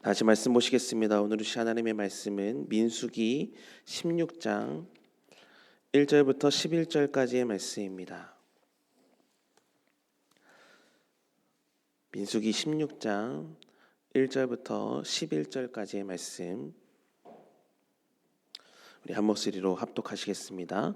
다시 말씀 보시겠습니다. 오늘 주신 하나님의 말씀은 민수기 16장 1절부터 11절까지의 말씀입니다. 민수기 16장 1절부터 11절까지의 말씀, 우리 한 목소리로 합독하시겠습니다.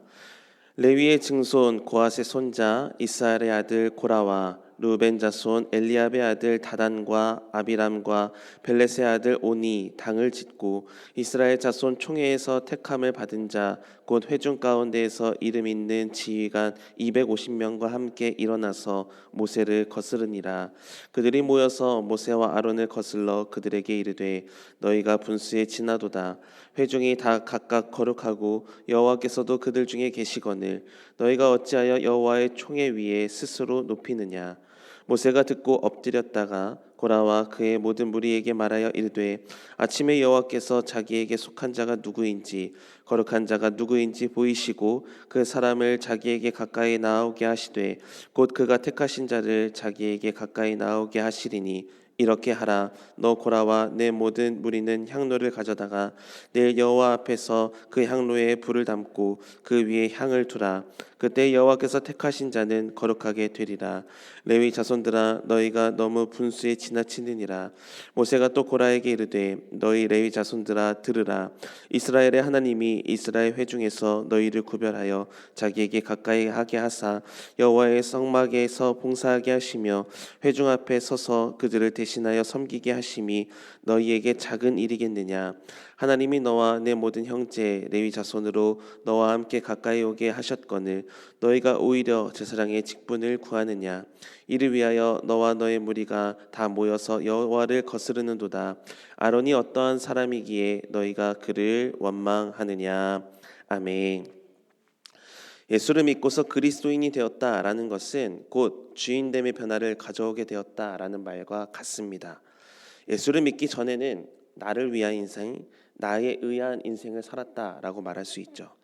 레위의 증손 고핫의 손자 이스라엘의 아들 고라와 르우벤 자손 엘리압의 아들 다단과 아비람과 벨렛의 아들 오니 당을 짓고 이스라엘 자손 총회에서 택함을 받은 자 곧 회중 가운데에서 이름 있는 지휘관 250명과 함께 일어나서 모세를 거스르니라. 그들이 모여서 모세와 아론을 거슬러 그들에게 이르되 너희가 분수에 지나도다. 회중이 다 각각 거룩하고 여호와께서도 그들 중에 계시거늘 너희가 어찌하여 여호와의 총회 위에 스스로 높이느냐. 모세가 듣고 엎드렸다가 고라와 그의 모든 무리에게 말하여 이르되 아침에 여호와께서 자기에게 속한 자가 누구인지 거룩한 자가 누구인지 보이시고 그 사람을 자기에게 가까이 나오게 하시되 곧 그가 택하신 자를 자기에게 가까이 나오게 하시리니 이렇게 하라. 너 고라와 내 모든 무리는 향로를 가져다가 내일 여호와 앞에서 그 향로에 불을 담고 그 위에 향을 두라. 그때 여호와께서 택하신 자는 거룩하게 되리라. 레위 자손들아 너희가 너무 분수에 지나치느니라. 모세가 또 고라에게 이르되 너희 레위 자손들아 들으라. 이스라엘의 하나님이 이스라엘 회중에서 너희를 구별하여 자기에게 가까이 하게 하사 여호와의 성막에서 봉사하게 하시며 회중 앞에 서서 그들을 대신하여 섬기게 하심이 너희에게 작은 일이겠느냐. 하나님이 너와 내 모든 형제 레위 자손으로 너와 함께 가까이 오게 하셨거늘 너희가 오히려 제사장의 직분을 구하느냐. 이를 위하여 너와 너의 무리가 다 모여서 여호와를 거스르는도다. 아론이 어떠한 사람이기에 너희가 그를 원망하느냐. 아멘. 예수를 믿고서 그리스도인이 되었다라는 것은 곧 주인됨의 변화를 가져오게 되었다라는 말과 같습니다. 예수를 믿기 전에는 나를 위한 인생, 나에 의한 인생을 살았다라고 말할 수 있죠.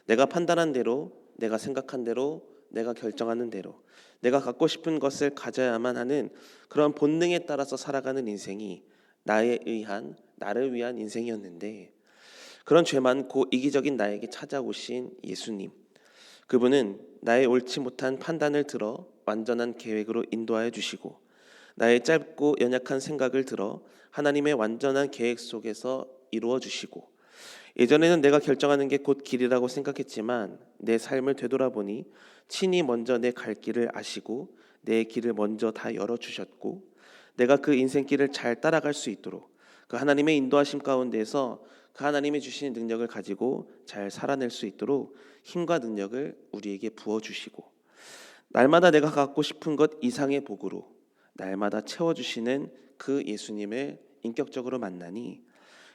내가 판단한 대로, 내가 생각한 대로, 내가 결정하는 대로, 내가 갖고 싶은 것을 가져야만 하는 그런 본능에 따라서 살아가는 인생이 나에 의한, 나를 위한 인생이었는데, 그런 죄 많고 이기적인 나에게 찾아오신 예수님, 그분은 나의 옳지 못한 판단을 들어 완전한 계획으로 인도하여 주시고 나의 짧고 연약한 생각을 들어 하나님의 완전한 계획 속에서 이루어 주시고, 예전에는 내가 결정하는 게 곧 길이라고 생각했지만 내 삶을 되돌아보니 친히 먼저 내 갈 길을 아시고 내 길을 먼저 다 열어주셨고, 내가 그 인생길을 잘 따라갈 수 있도록 그 하나님의 인도하심 가운데에서 그 하나님이 주신 능력을 가지고 잘 살아낼 수 있도록 힘과 능력을 우리에게 부어주시고, 날마다 내가 갖고 싶은 것 이상의 복으로 날마다 채워주시는 그 예수님을 인격적으로 만나니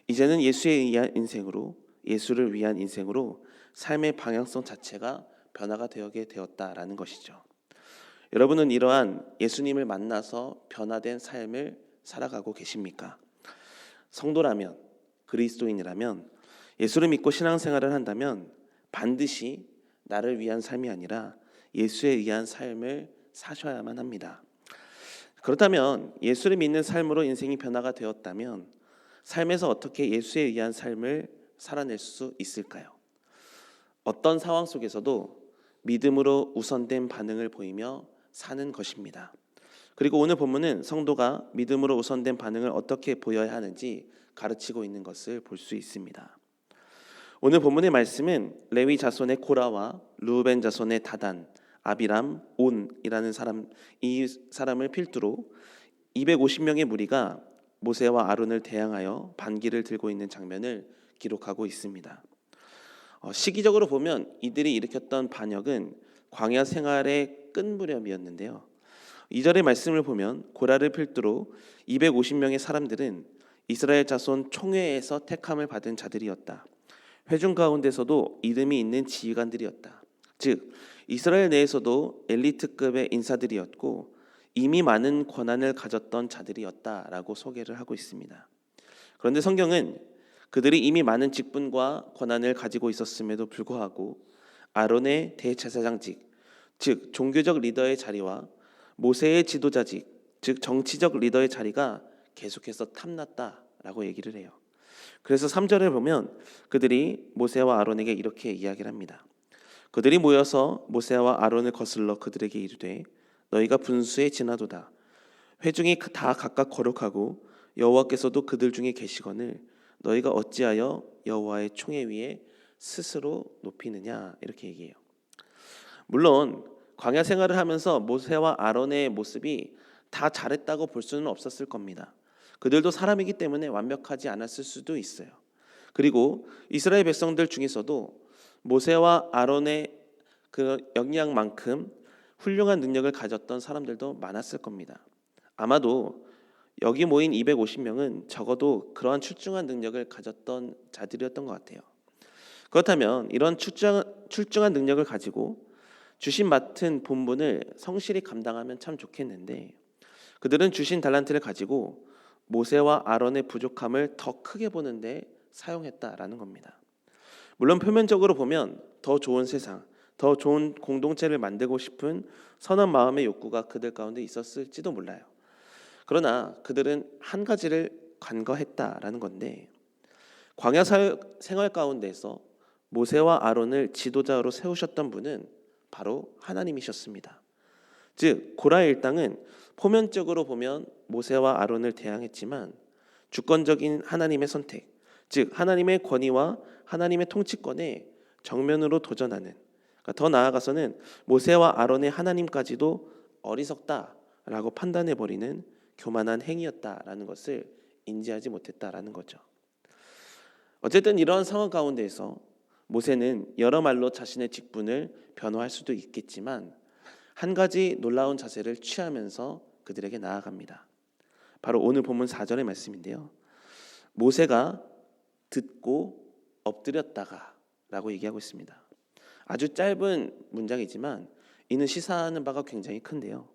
이제는 예수에 의한 인생으로, 예수를 위한 인생으로 삶의 방향성 자체가 변화가 되게 되었다라는 것이죠. 여러분은 이러한 예수님을 만나서 변화된 삶을 살아가고 계십니까? 성도라면, 그리스도인이라면, 예수를 믿고 신앙생활을 한다면 반드시 나를 위한 삶이 아니라 예수에 의한 삶을 사셔야만 합니다. 그렇다면 예수를 믿는 삶으로 인생이 변화가 되었다면 삶에서 어떻게 예수에 의한 삶을 살아낼 수 있을까요? 어떤 상황 속에서도 믿음으로 우선된 반응을 보이며 사는 것입니다. 그리고 오늘 본문은 성도가 믿음으로 우선된 반응을 어떻게 보여야 하는지 가르치고 있는 것을 볼 수 있습니다. 오늘 본문의 말씀은 레위 자손의 고라와 르우벤 자손의 다단, 아비람, 온이라는 사람, 이 사람을 필두로 250명의 무리가 모세와 아론을 대항하여 반기를 들고 있는 장면을 기록하고 있습니다. 시기적으로 보면 이들이 일으켰던 반역은 광야 생활의 끝 무렵이었는데요. 2절의 말씀을 보면 고라를 필두로 250명의 사람들은 이스라엘 자손 총회에서 택함을 받은 자들이었다. 회중 가운데서도 이름이 있는 지휘관들이었다. 즉 이스라엘 내에서도 엘리트급의 인사들이었고 이미 많은 권한을 가졌던 자들이었다라고 소개를 하고 있습니다. 그런데 성경은 그들이 이미 많은 직분과 권한을 가지고 있었음에도 불구하고 아론의 대제사장직, 즉 종교적 리더의 자리와 모세의 지도자직, 즉 정치적 리더의 자리가 계속해서 탐났다 라고 얘기를 해요. 그래서 3절에 보면 그들이 모세와 아론에게 이렇게 이야기를 합니다. 그들이 모여서 모세와 아론을 거슬러 그들에게 이르되 너희가 분수에 지나도다. 회중이 다 각각 거룩하고 여호와께서도 그들 중에 계시거늘 너희가 어찌하여 여호와의 총회 위에 스스로 높이느냐, 이렇게 얘기해요. 물론 광야 생활을 하면서 모세와 아론의 모습이 다 잘했다고 볼 수는 없었을 겁니다. 그들도 사람이기 때문에 완벽하지 않았을 수도 있어요. 그리고 이스라엘 백성들 중에서도 모세와 아론의 그 역량만큼 훌륭한 능력을 가졌던 사람들도 많았을 겁니다. 아마도 여기 모인 250명은 적어도 그러한 출중한 능력을 가졌던 자들이었던 것 같아요. 그렇다면 이런 출중한 능력을 가지고 주신 맡은 본분을 성실히 감당하면 참 좋겠는데 그들은 주신 달란트를 가지고 모세와 아론의 부족함을 더 크게 보는데 사용했다라는 겁니다. 물론 표면적으로 보면 더 좋은 세상, 더 좋은 공동체를 만들고 싶은 선한 마음의 욕구가 그들 가운데 있었을지도 몰라요. 그러나 그들은 한 가지를 간과했다라는 건데 광야 생활 가운데서 모세와 아론을 지도자로 세우셨던 분은 바로 하나님이셨습니다. 즉 고라의 일당은 표면적으로 보면 모세와 아론을 대항했지만 주권적인 하나님의 선택, 즉 하나님의 권위와 하나님의 통치권에 정면으로 도전하는, 그러니까 더 나아가서는 모세와 아론의 하나님까지도 어리석다라고 판단해버리는 교만한 행위였다라는 것을 인지하지 못했다라는 거죠. 어쨌든 이러한 상황 가운데에서 모세는 여러 말로 자신의 직분을 변호할 수도 있겠지만 한 가지 놀라운 자세를 취하면서 그들에게 나아갑니다. 바로 오늘 본문 4절의 말씀인데요. 모세가 듣고 엎드렸다가 라고 얘기하고 있습니다. 아주 짧은 문장이지만 이는 시사하는 바가 굉장히 큰데요.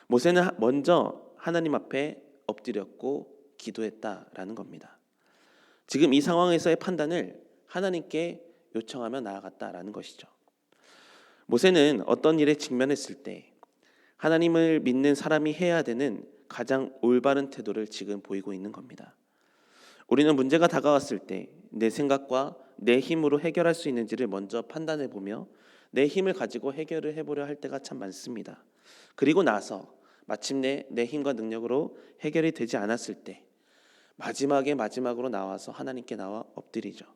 모세는 먼저 하나님 앞에 엎드렸고 기도했다라는 겁니다. 지금 이 상황에서의 판단을 하나님께 요청하며 나아갔다라는 것이죠. 모세는 어떤 일에 직면했을 때 하나님을 믿는 사람이 해야 되는 가장 올바른 태도를 지금 보이고 있는 겁니다. 우리는 문제가 다가왔을 때 내 생각과 내 힘으로 해결할 수 있는지를 먼저 판단해 보며 내 힘을 가지고 해결을 해보려 할 때가 참 많습니다. 그리고 나서 마침내 내 힘과 능력으로 해결이 되지 않았을 때 마지막으로 나와서 하나님께 나와 엎드리죠.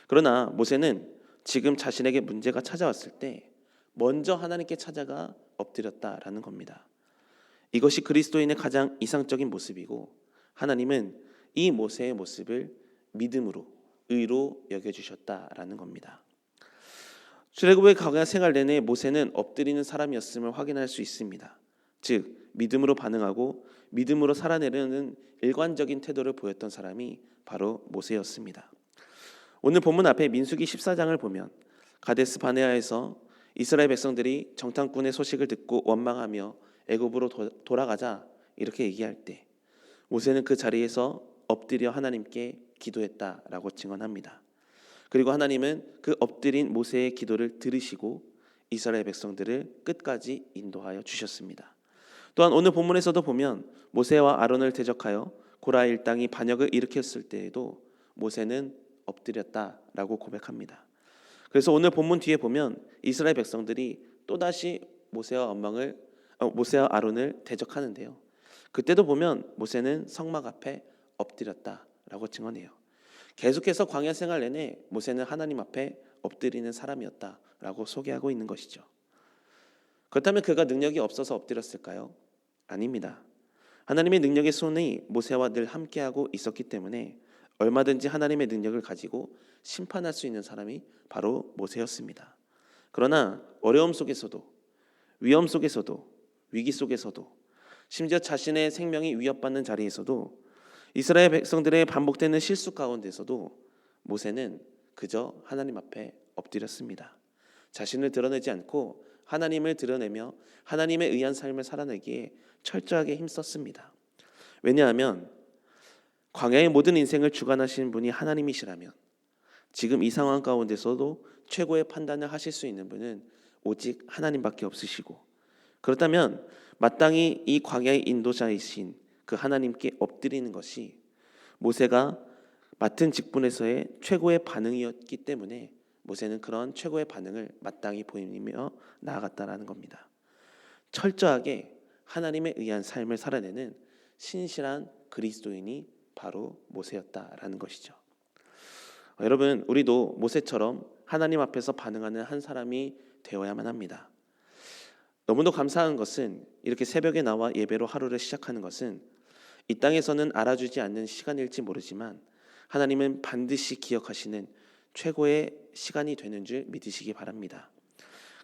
그러나 모세는 지금 자신에게 문제가 찾아왔을 때 먼저 하나님께 찾아가 엎드렸다라는 겁니다. 이것이 그리스도인의 가장 이상적인 모습이고 하나님은 이 모세의 모습을 믿음으로, 의로 여겨주셨다라는 겁니다. 출애굽의 광야 생활 내내 모세는 엎드리는 사람이었음을 확인할 수 있습니다. 즉 믿음으로 반응하고 믿음으로 살아내려는 일관적인 태도를 보였던 사람이 바로 모세였습니다. 오늘 본문 앞에 민수기 14장을 보면 가데스 바네아에서 이스라엘 백성들이 정탐꾼의 소식을 듣고 원망하며 애굽으로 돌아가자 이렇게 얘기할 때 모세는 그 자리에서 엎드려 하나님께 기도했다라고 증언합니다. 그리고 하나님은 그 엎드린 모세의 기도를 들으시고 이스라엘 백성들을 끝까지 인도하여 주셨습니다. 또한 오늘 본문에서도 보면 모세와 아론을 대적하여 고라 일당이 반역을 일으켰을 때에도 모세는 엎드렸다라고 고백합니다. 그래서 오늘 본문 뒤에 보면 이스라엘 백성들이 또다시 모세와 아론을 대적하는데요. 그때도 보면 모세는 성막 앞에 엎드렸다라고 증언해요. 계속해서 광야 생활 내내 모세는 하나님 앞에 엎드리는 사람이었다라고 소개하고 있는 것이죠. 그렇다면 그가 능력이 없어서 엎드렸을까요? 아닙니다. 하나님의 능력의 손이 모세와 늘 함께하고 있었기 때문에 얼마든지 하나님의 능력을 가지고 심판할 수 있는 사람이 바로 모세였습니다. 그러나 어려움 속에서도, 위험 속에서도, 위기 속에서도, 심지어 자신의 생명이 위협받는 자리에서도, 이스라엘 백성들의 반복되는 실수 가운데서도 모세는 그저 하나님 앞에 엎드렸습니다. 자신을 드러내지 않고 하나님을 드러내며 하나님에 의한 삶을 살아내기에 철저하게 힘썼습니다. 왜냐하면 광야의 모든 인생을 주관하시는 분이 하나님이시라면 지금 이 상황 가운데서도 최고의 판단을 하실 수 있는 분은 오직 하나님밖에 없으시고, 그렇다면 마땅히 이 광야의 인도자이신 그 하나님께 엎드리는 것이 모세가 맡은 직분에서의 최고의 반응이었기 때문에 모세는 그런 최고의 반응을 마땅히 보이며 나아갔다라는 겁니다. 철저하게 하나님에 의한 삶을 살아내는 신실한 그리스도인이 바로 모세였다라는 것이죠. 여러분, 우리도 모세처럼 하나님 앞에서 반응하는 한 사람이 되어야만 합니다. 너무도 감사한 것은 이렇게 새벽에 나와 예배로 하루를 시작하는 것은 이 땅에서는 알아주지 않는 시간일지 모르지만 하나님은 반드시 기억하시는 최고의 시간이 되는 줄 믿으시기 바랍니다.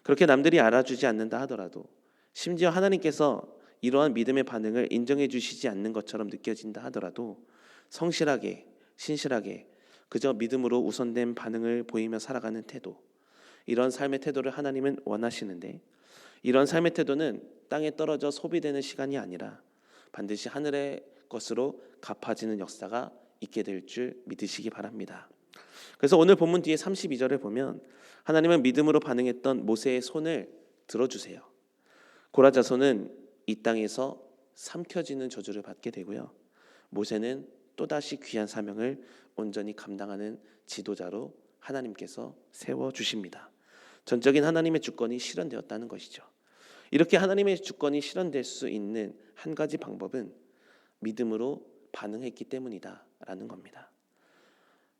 그렇게 남들이 알아주지 않는다 하더라도 심지어 하나님께서 이러한 믿음의 반응을 인정해 주시지 않는 것처럼 느껴진다 하더라도 성실하게 신실하게 그저 믿음으로 우선된 반응을 보이며 살아가는 태도, 이런 삶의 태도를 하나님은 원하시는데 이런 삶의 태도는 땅에 떨어져 소비되는 시간이 아니라 반드시 하늘의 것으로 갚아지는 역사가 있게 될 줄 믿으시기 바랍니다. 그래서 오늘 본문 뒤에 32절을 보면 하나님은 믿음으로 반응했던 모세의 손을 들어주세요. 고라 자손은 이 땅에서 삼켜지는 저주를 받게 되고요. 모세는 또다시 귀한 사명을 온전히 감당하는 지도자로 하나님께서 세워주십니다. 전적인 하나님의 주권이 실현되었다는 것이죠. 이렇게 하나님의 주권이 실현될 수 있는 한 가지 방법은 믿음으로 반응했기 때문이다라는 겁니다.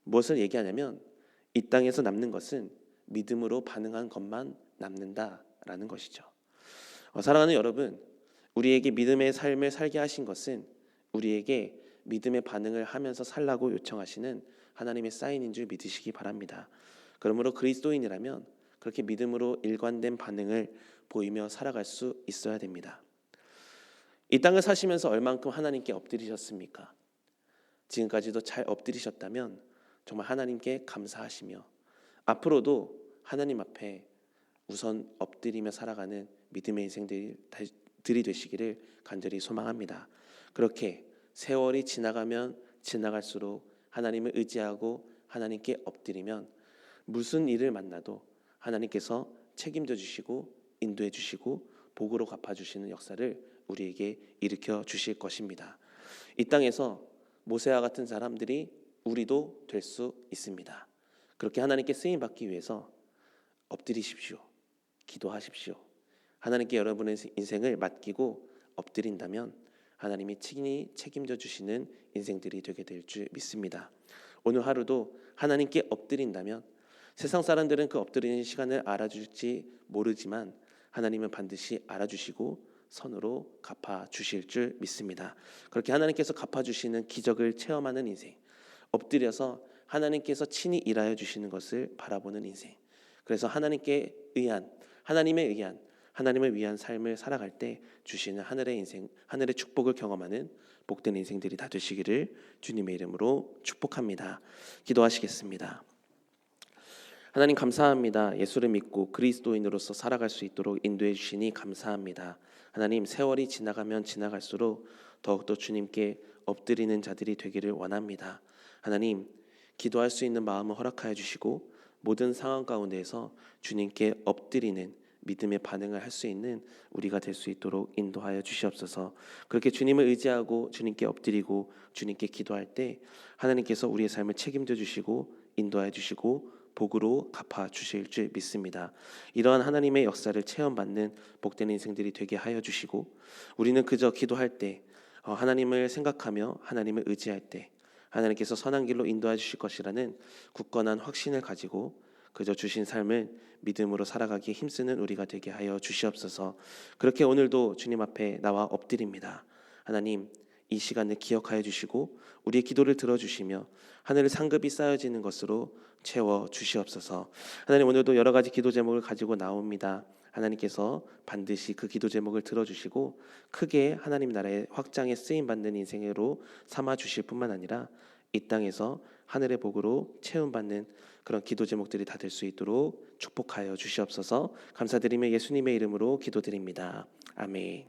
무엇을 얘기하냐면 이 땅에서 남는 것은 믿음으로 반응한 것만 남는다라는 것이죠. 사랑하는 여러분, 우리에게 믿음의 삶을 살게 하신 것은 우리에게 믿음의 반응을 하면서 살라고 요청하시는 하나님의 사인인 줄 믿으시기 바랍니다. 그러므로 그리스도인이라면 그렇게 믿음으로 일관된 반응을 보이며 살아갈 수 있어야 됩니다. 이 땅을 사시면서 얼만큼 하나님께 엎드리셨습니까? 지금까지도 잘 엎드리셨다면 정말 하나님께 감사하시며 앞으로도 하나님 앞에 우선 엎드리며 살아가는 믿음의 인생들이 되시기를 간절히 소망합니다. 그렇게 세월이 지나가면 지나갈수록 하나님을 의지하고 하나님께 엎드리면 무슨 일을 만나도 하나님께서 책임져 주시고 인도해 주시고 복으로 갚아주시는 역사를 우리에게 일으켜 주실 것입니다. 이 땅에서 모세와 같은 사람들이 우리도 될 수 있습니다. 그렇게 하나님께 쓰임받기 위해서 엎드리십시오. 기도하십시오. 하나님께 여러분의 인생을 맡기고 엎드린다면 하나님이 친히 책임져 주시는 인생들이 되게 될 줄 믿습니다. 오늘 하루도 하나님께 엎드린다면 세상 사람들은 그 엎드리는 시간을 알아줄지 모르지만 하나님은 반드시 알아주시고 선으로 갚아주실 줄 믿습니다. 그렇게 하나님께서 갚아주시는 기적을 체험하는 인생, 엎드려서 하나님께서 친히 일하여 주시는 것을 바라보는 인생, 그래서 하나님께 의한, 하나님에 의한, 하나님을 위한 삶을 살아갈 때 주시는 하늘의 인생, 하늘의 축복을 경험하는 복된 인생들이 다 되시기를 주님의 이름으로 축복합니다. 기도하시겠습니다. 하나님 감사합니다. 예수를 믿고 그리스도인으로서 살아갈 수 있도록 인도해 주시니 감사합니다. 하나님, 세월이 지나가면 지나갈수록 더욱더 주님께 엎드리는 자들이 되기를 원합니다. 하나님, 기도할 수 있는 마음을 허락하여 주시고 모든 상황 가운데에서 주님께 엎드리는 믿음의 반응을 할 수 있는 우리가 될 수 있도록 인도하여 주시옵소서. 그렇게 주님을 의지하고 주님께 엎드리고 주님께 기도할 때 하나님께서 우리의 삶을 책임져 주시고 인도하여 주시고 복으로 갚아 주실 줄 믿습니다. 이러한 하나님의 역사를 체험받는 복된 인생들이 되게 하여 주시고 우리는 그저 기도할 때 하나님을 생각하며 하나님을 의지할 때 하나님께서 선한 길로 인도해 주실 것이라는 굳건한 확신을 가지고 그저 주신 삶을 믿음으로 살아가기에 힘쓰는 우리가 되게 하여 주시옵소서. 그렇게 오늘도 주님 앞에 나와 엎드립니다. 하나님, 이 시간을 기억하여 주시고 우리의 기도를 들어주시며 하늘의 상급이 쌓여지는 것으로 채워 주시옵소서. 하나님, 오늘도 여러 가지 기도 제목을 가지고 나옵니다. 하나님께서 반드시 그 기도 제목을 들어주시고 크게 하나님 나라의 확장에 쓰임받는 인생으로 삼아주실 뿐만 아니라 이 땅에서 하늘의 복으로 채움받는 그런 기도 제목들이 다 될 수 있도록 축복하여 주시옵소서. 감사드리며 예수님의 이름으로 기도드립니다. 아멘.